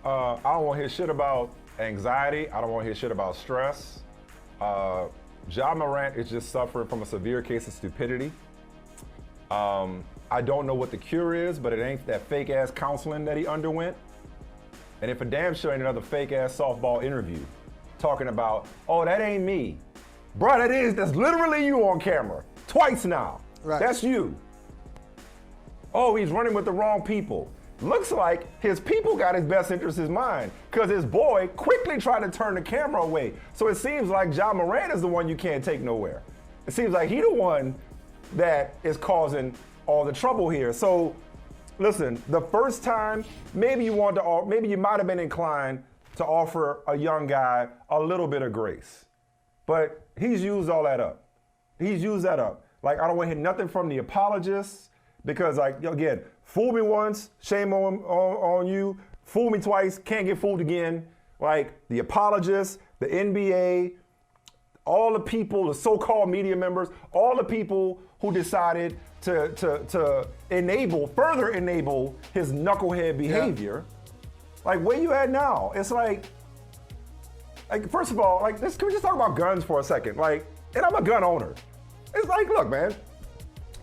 I don't want to hear shit about anxiety. I don't want to hear shit about stress. Ja Morant is just suffering from a severe case of stupidity. I don't know what the cure is, but it ain't that fake ass counseling that he underwent. And if a damn sure ain't another fake ass softball interview talking about, oh, that ain't me. Bruh, that's literally you on camera. Twice now. Right. That's you. Oh, he's running with the wrong people. Looks like his people got his best interests in mind because his boy quickly tried to turn the camera away. So it seems like Ja Morant is the one you can't take nowhere. It seems like he the one that is causing all the trouble here. So listen, the first time, maybe you might have been inclined to offer a young guy a little bit of grace. But he's used all that up. He's used that up. Like, I don't want to hear nothing from the apologists because, like, again, fool me once, shame on you. Fool me twice, can't get fooled again. Like, the apologists, the NBA, all the people, the so-called media members, all the people who decided to further enable his knucklehead behavior. Yeah. Like, where you at now? It's like, first of all, like, can we just talk about guns for a second? Like, and I'm a gun owner. It's like, look, man,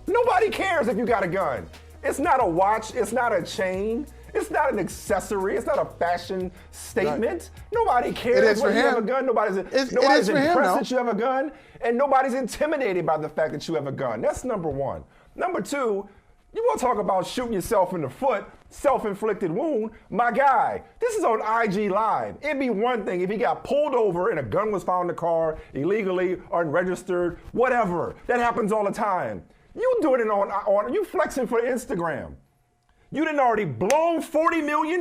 nobody cares if you got a gun. It's not a watch, it's not a chain, it's not an accessory, it's not a fashion statement. Right. Nobody cares when you have a gun. Nobody's impressed that you have a gun, and nobody's intimidated by the fact that you have a gun. That's number one. Number two, you want to talk about shooting yourself in the foot, self-inflicted wound. My guy, this is on IG Live. It'd be one thing if he got pulled over and a gun was found in the car illegally, unregistered, whatever. That happens all the time. You doing it on you flexing for Instagram. You didn't already blown $40 million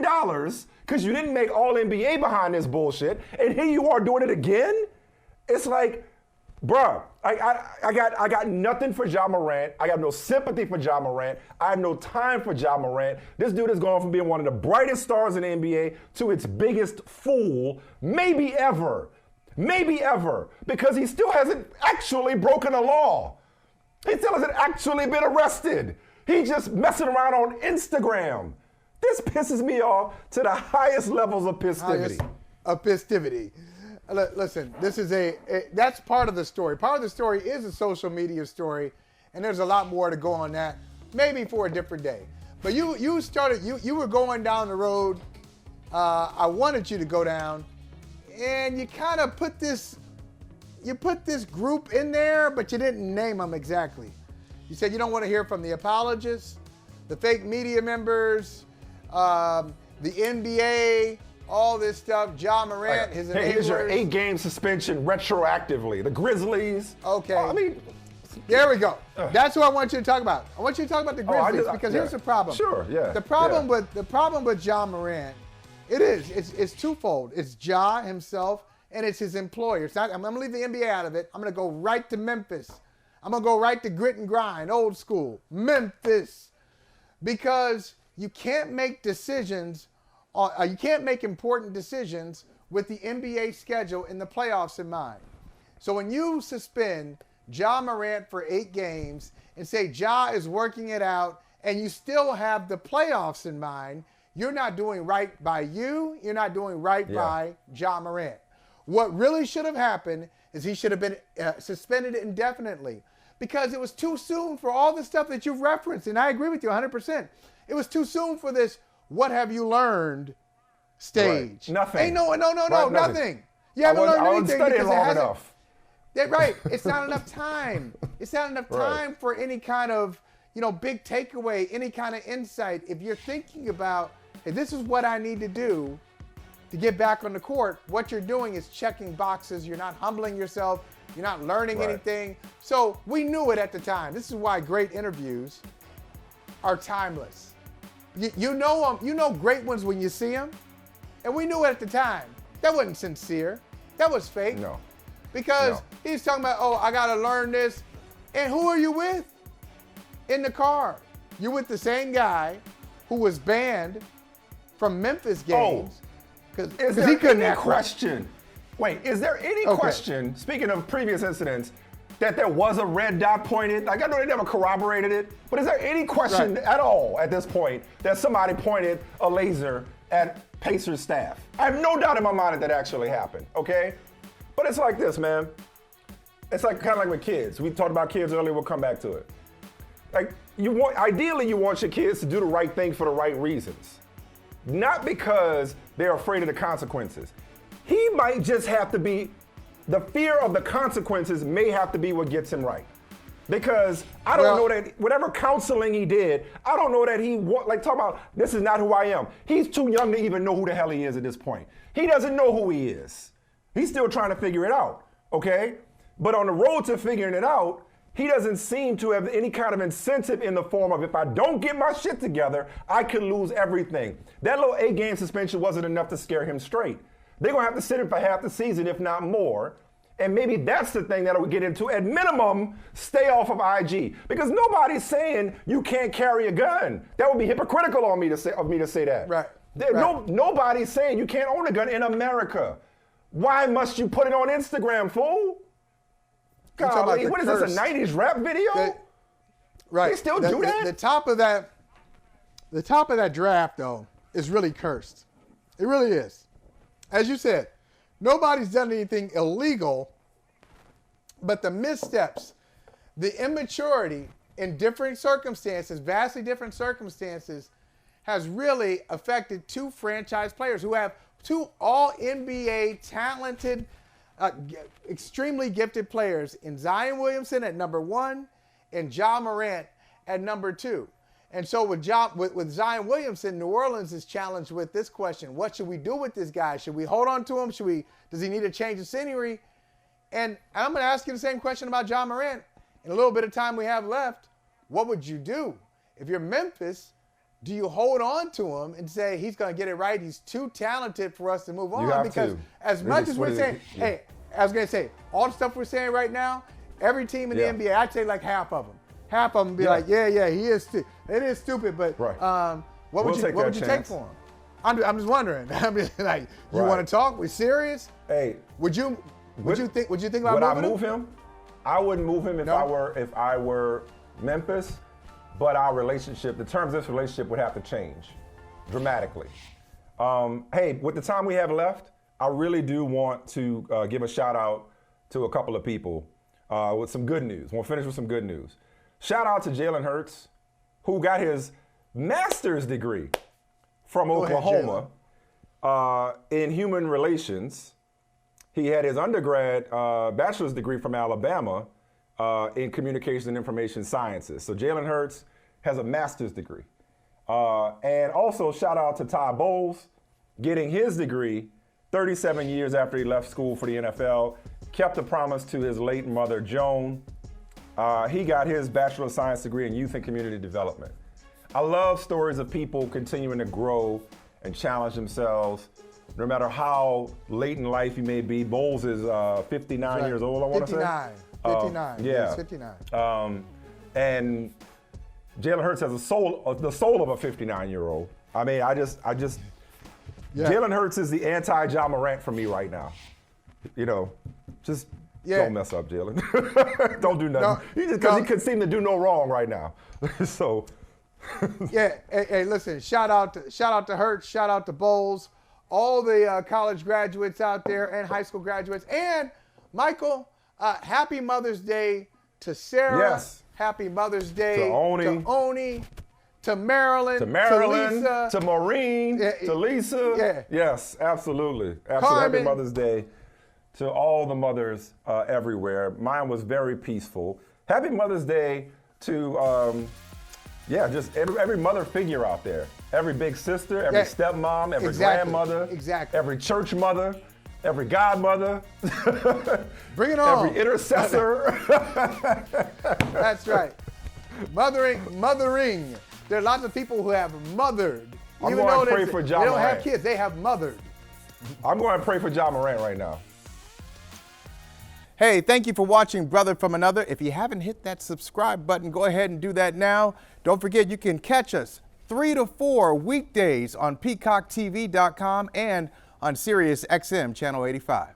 because you didn't make all NBA behind this bullshit, and here you are doing it again? It's like, bruh, I got nothing for Ja Morant. I got no sympathy for Ja Morant. I have no time for Ja Morant. This dude has gone from being one of the brightest stars in the NBA to its biggest fool, maybe ever. Maybe ever. Because he still hasn't actually broken a law. He still hasn't actually been arrested. He's just messing around on Instagram. This pisses me off to the highest levels of festivity. Listen, this is that's part of the story. Part of the story is a social media story, and there's a lot more to go on that, maybe for a different day. But you were going down the road I wanted you to go down, and you kind of put this group in there, but you didn't name them exactly. You said you don't want to hear from the apologists, the fake media members, the NBA, all this stuff, Ja Morant, his enablers. Hey, here's your 8-game suspension retroactively. The Grizzlies. Okay. I mean, there we go. That's what I want you to talk about. I want you to talk about the Grizzlies because here's the problem. Sure, yeah. The problem with Ja Morant, it's twofold. It's Ja himself and it's his employer. I'm going to leave the NBA out of it. I'm going to go right to Memphis. I'm going to go right to grit and grind, old school, Memphis. Because you can't make decisions, you can't make important decisions with the NBA schedule in the playoffs in mind. So when you suspend Ja Morant for 8 games and say Ja is working it out and you still have the playoffs in mind, you're not doing right by you, you're not doing right by Ja Morant. What really should have happened is he should have been suspended indefinitely because it was too soon for all the stuff that you've referenced, and I agree with you 100%. It was too soon for this what have you learned stage. Right. Nothing. Hey, no, nothing. You haven't learned anything because it hasn't. Enough. Yeah, right. It's not enough time. It's not enough time for any kind of, big takeaway, any kind of insight. If you're thinking about, hey, this is what I need to do to get back on the court, what you're doing is checking boxes. You're not humbling yourself. You're not learning anything. So we knew it at the time. This is why great interviews are timeless. You know great ones when you see them. And we knew it at the time. That wasn't sincere. That was fake. No. Because he's talking about, I got to learn this. And who are you with? In the car. You're with the same guy who was banned from Memphis games. Is there any question? Wait, is there any question, speaking of previous incidents, that there was a red dot pointed? Like, I know they never corroborated it, but is there any question at all at this point that somebody pointed a laser at Pacers staff. I have no doubt in my mind that actually happened, okay? But it's like this, man. It's like kind of like with kids. We talked about kids earlier, we'll come back to it. Like, ideally you want your kids to do the right thing for the right reasons. Not because they're afraid of the consequences. He might just have to be, the fear of the consequences may have to be what gets him right. Because I don't know that whatever counseling he did, I don't know that talk about, this is not who I am. He's too young to even know who the hell he is at this point. He doesn't know who he is. He's still trying to figure it out, okay? But on the road to figuring it out, he doesn't seem to have any kind of incentive in the form of, if I don't get my shit together, I could lose everything. That little 8-game suspension wasn't enough to scare him straight. They're gonna have to sit him for half the season, if not more. And maybe that's the thing that we'll get into. At minimum, stay off of IG. Because nobody's saying you can't carry a gun. That would be hypocritical of me to say that. Right. Nobody's saying you can't own a gun in America. Why must you put it on Instagram, fool? Golly, what is this, a 90s rap video? Right. They still do that? The top of that draft, though, is really cursed. It really is. As you said, nobody's done anything illegal, but the missteps, the immaturity in different circumstances, vastly different circumstances, has really affected two franchise players who have two all-NBA talented, extremely gifted players in Zion Williamson at number 1 and Ja Morant at number 2. And so with Zion Williamson, New Orleans is challenged with this question: what should we do with this guy? Should we hold on to him? Does he need a change of scenery? And I'm going to ask you the same question about Ja Morant. In a little bit of time we have left, what would you do? If you're Memphis, do you hold on to him and say he's going to get it right? He's too talented for us to move on. Because as much as we're saying, hey, I was going to say, all the stuff we're saying right now, every team in the NBA, I'd say like half of them. Half of them be like, yeah, he is. It is stupid, but what would you take for him? I'm just wondering. I mean, like, you want to talk? We serious? Hey, would you think about would I moving move him? I wouldn't move him if I were Memphis, but our relationship, the terms of this relationship would have to change dramatically. Hey, with the time we have left, I really do want to give a shout out to a couple of people with some good news. We'll finish with some good news. Shout out to Jalen Hurts, who got his master's degree from Oklahoma in human relations. He had his undergrad bachelor's degree from Alabama in communication and information sciences. So Jalen Hurts has a master's degree. And also shout out to Ty Bowles, getting his degree 37 years after he left school for the NFL, kept a promise to his late mother, Joan. He got his Bachelor of Science degree in Youth and Community Development. I love stories of people continuing to grow and challenge themselves, no matter how late in life you may be. Bowles is 59 years old, I want to say. 59. Yeah. He's 59. And Jalen Hurts has the soul of a 59-year-old. I mean, Jalen Hurts is the anti-Ja Morant for me right now. You know, just don't mess up, Jalen. Don't do nothing. He could seem to do no wrong right now. So. Hey, listen, shout out to Hurts, shout out to Bowles, all the college graduates out there and high school graduates. And Michael, happy Mother's Day to Sarah. Yes. Happy Mother's Day to Oni, to Marilyn, to Lisa, to Maureen, to Lisa. Yeah. Yes, absolutely. Carmen. Happy Mother's Day to all the mothers everywhere. Mine was very peaceful. Happy Mother's Day to just every mother figure out there. Every big sister, every stepmom, every grandmother, every church mother, every godmother. Bring it on. Every intercessor. That's right. Mothering. There are lots of people who have mothered. I'm going to pray for Ja Morant. They don't have kids, they have mothered. I'm going to pray for Ja Morant right now. Hey, thank you for watching Brother from Another. If you haven't hit that subscribe button, go ahead and do that now. Don't forget, you can catch us 3 to 4 weekdays on PeacockTV.com and on Sirius XM Channel 85.